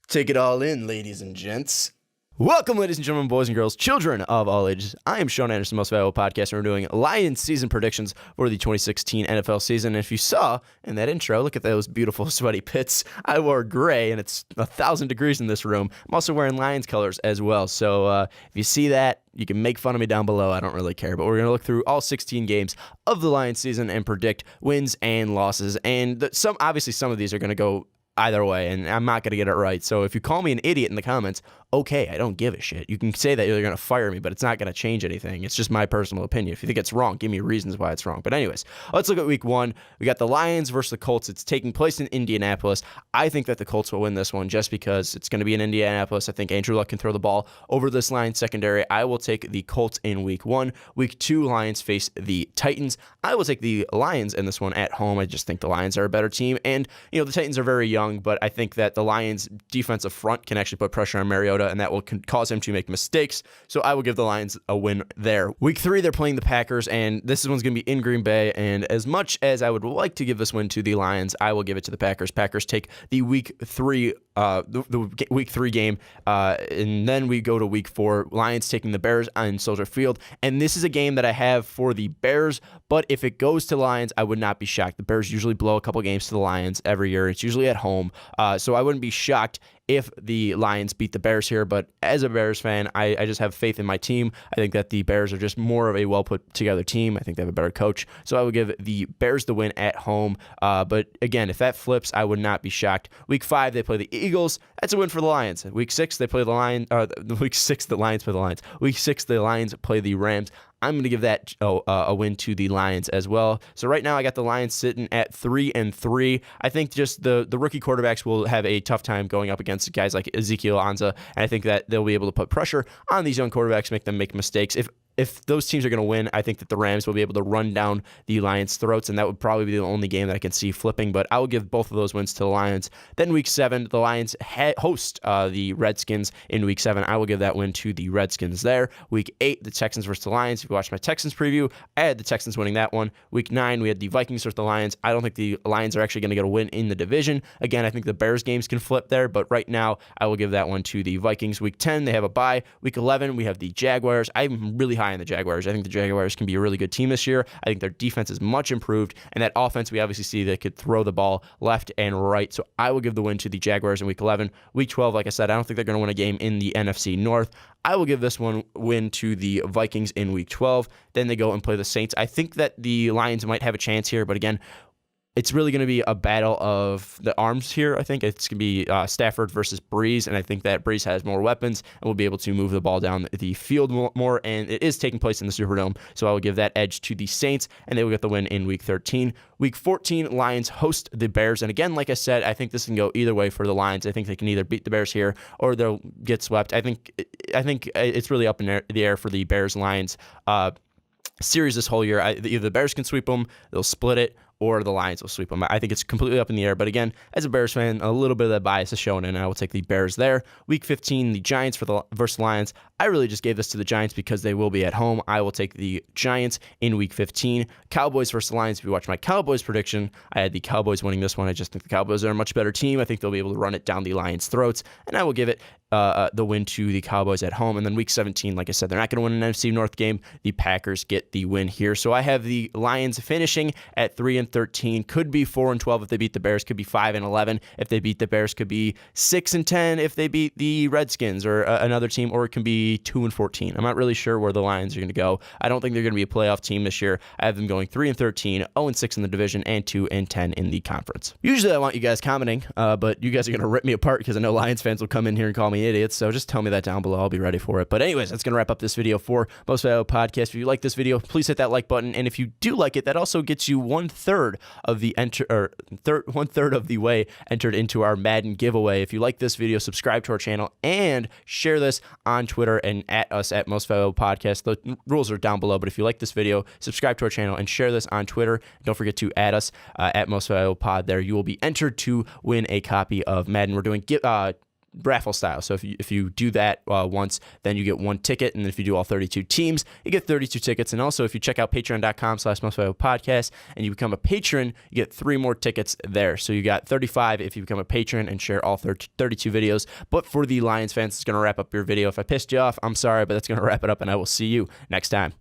Take it all in, ladies and gents. Welcome, ladies and gentlemen, boys and girls, children of all ages. I am Sean Anderson, Most Valuable Podcast, and we're doing Lions season predictions for the 2016 NFL season. And if you saw in that intro, look at those beautiful sweaty pits. I wore gray, and it's 1,000 degrees in this room. I'm also wearing Lions colors as well. So if you see that, you can make fun of me down below. I don't really care. But we're going to look through all 16 games of the Lions season and predict wins and losses. And obviously some of these are going to go either way, and I'm not going to get it right. So if you call me an idiot in the comments, okay, I don't give a shit. You can say that you're going to fire me, but it's not going to change anything. It's just my personal opinion. If you think it's wrong, give me reasons why it's wrong. But anyways, let's look at week one. We got the Lions versus the Colts. It's taking place in Indianapolis. I think that the Colts will win this one just because it's going to be in Indianapolis. I think Andrew Luck can throw the ball over this Lions secondary. I will take the Colts in week one. Week two, Lions face the Titans. I will take the Lions in this one at home. I just think the Lions are a better team. And, the Titans are very young, but I think that the Lions defensive front can actually put pressure on Mariota, and that will cause him to make mistakes. So I will give the Lions a win there. Week three, they're playing the Packers, and this one's going to be in Green Bay. And as much as I would like to give this win to the Lions, I will give it to the Packers. Packers take the week three week three game, and then we go to week four. Lions taking the Bears on Soldier Field, and this is a game that I have for the Bears, but if it goes to Lions, I would not be shocked. The Bears usually blow a couple games to the Lions every year. It's usually at home, so I wouldn't be shocked if the Lions beat the Bears here. But as a Bears fan, I just have faith in my team. I think that the Bears are just more of a well-put-together team. I think they have a better coach. So I would give the Bears the win at home. But again, if that flips, I would not be shocked. Week five, they play the Eagles. That's a win for the Lions. Week six, they play the Lions. Week six, the Lions play the Lions. Week six, the Lions play the Rams. I'm going to give that a win to the Lions as well. So right now I got the Lions sitting at 3-3. I think just the rookie quarterbacks will have a tough time going up against guys like Ezekiel Anza, and I think that they'll be able to put pressure on these young quarterbacks, make them make mistakes. If those teams are going to win, I think that the Rams will be able to run down the Lions' throats, and that would probably be the only game that I can see flipping, but I will give both of those wins to the Lions. Then week seven, the Lions host the Redskins in week seven. I will give that win to the Redskins there. Week eight, the Texans versus the Lions. If you watched my Texans preview, I had the Texans winning that one. Week nine, we had the Vikings versus the Lions. I don't think the Lions are actually going to get a win in the division. Again, I think the Bears games can flip there, but right now, I will give that one to the Vikings. Week 10, they have a bye. Week 11, we have the Jaguars. I'm really high on the Jaguars. I think the Jaguars can be a really good team this year. I think their defense is much improved, and that offense, we obviously see they could throw the ball left and right. So I will give the win to the Jaguars in week 11. Week 12, like I said, I don't think they're going to win a game in the NFC North. I will give this one win to the Vikings in week 12. Then they go and play the Saints. I think that the Lions might have a chance here, but again, it's really going to be a battle of the arms here. I think it's going to be Stafford versus Breeze, and I think that Breeze has more weapons and will be able to move the ball down the field more, and it is taking place in the Superdome, so I will give that edge to the Saints, and they will get the win in Week 13. Week 14, Lions host the Bears, and again, like I said, I think this can go either way for the Lions. I think they can either beat the Bears here or they'll get swept. I think it's really up in the air for the Bears-Lions series this whole year. Either the Bears can sweep them, they'll split it, or the Lions will sweep them. I think it's completely up in the air. But again, as a Bears fan, a little bit of that bias is shown, and I will take the Bears there. Week 15, the Giants versus the Lions. I really just gave this to the Giants because they will be at home. I will take the Giants in Week 15. Cowboys versus the Lions. If you watch my Cowboys prediction, I had the Cowboys winning this one. I just think the Cowboys are a much better team. I think they'll be able to run it down the Lions' throats, and I will give it the win to the Cowboys at home. And then Week 17, like I said, they're not going to win an NFC North game. The Packers get the win here. So I have the Lions finishing at 3-13. Could be 4-12 if they beat the Bears. Could be 5-11 if they beat the Bears. Could be 6-10 if they beat the Redskins or another team, or it can be 2-14. I'm not really sure where the Lions are going to go. I don't think they're going to be a playoff team this year. I have them going 3-13, 0-6 in the division, and 2-10 in the conference. Usually I want you guys commenting, but you guys are going to rip me apart because I know Lions fans will come in here and call me idiots, so just tell me that down below. I'll be ready for it. But anyways, that's going to wrap up this video for Most Valuable Podcast. If you like this video, please hit that like button, and if you do like it, that also gets you one-third of the way entered into our Madden giveaway. If you like this video, subscribe to our channel and share this on Twitter and at us at Most Valuable Podcast. The rules are down below, but if you like this video, subscribe to our channel and share this on Twitter. Don't forget to add us at Most Valuable Pod. There, you will be entered to win a copy of Madden. We're doing raffle style. So if you do that once, then you get 1 ticket. And if you do all 32 teams, you get 32 tickets. And also, if you check out patreon.com/mostvaluable and you become a patron, you get 3 more tickets there. So you got 35 if you become a patron and share all 32 videos. But for the Lions fans, it's going to wrap up your video. If I pissed you off, I'm sorry, but that's going to wrap it up, and I will see you next time.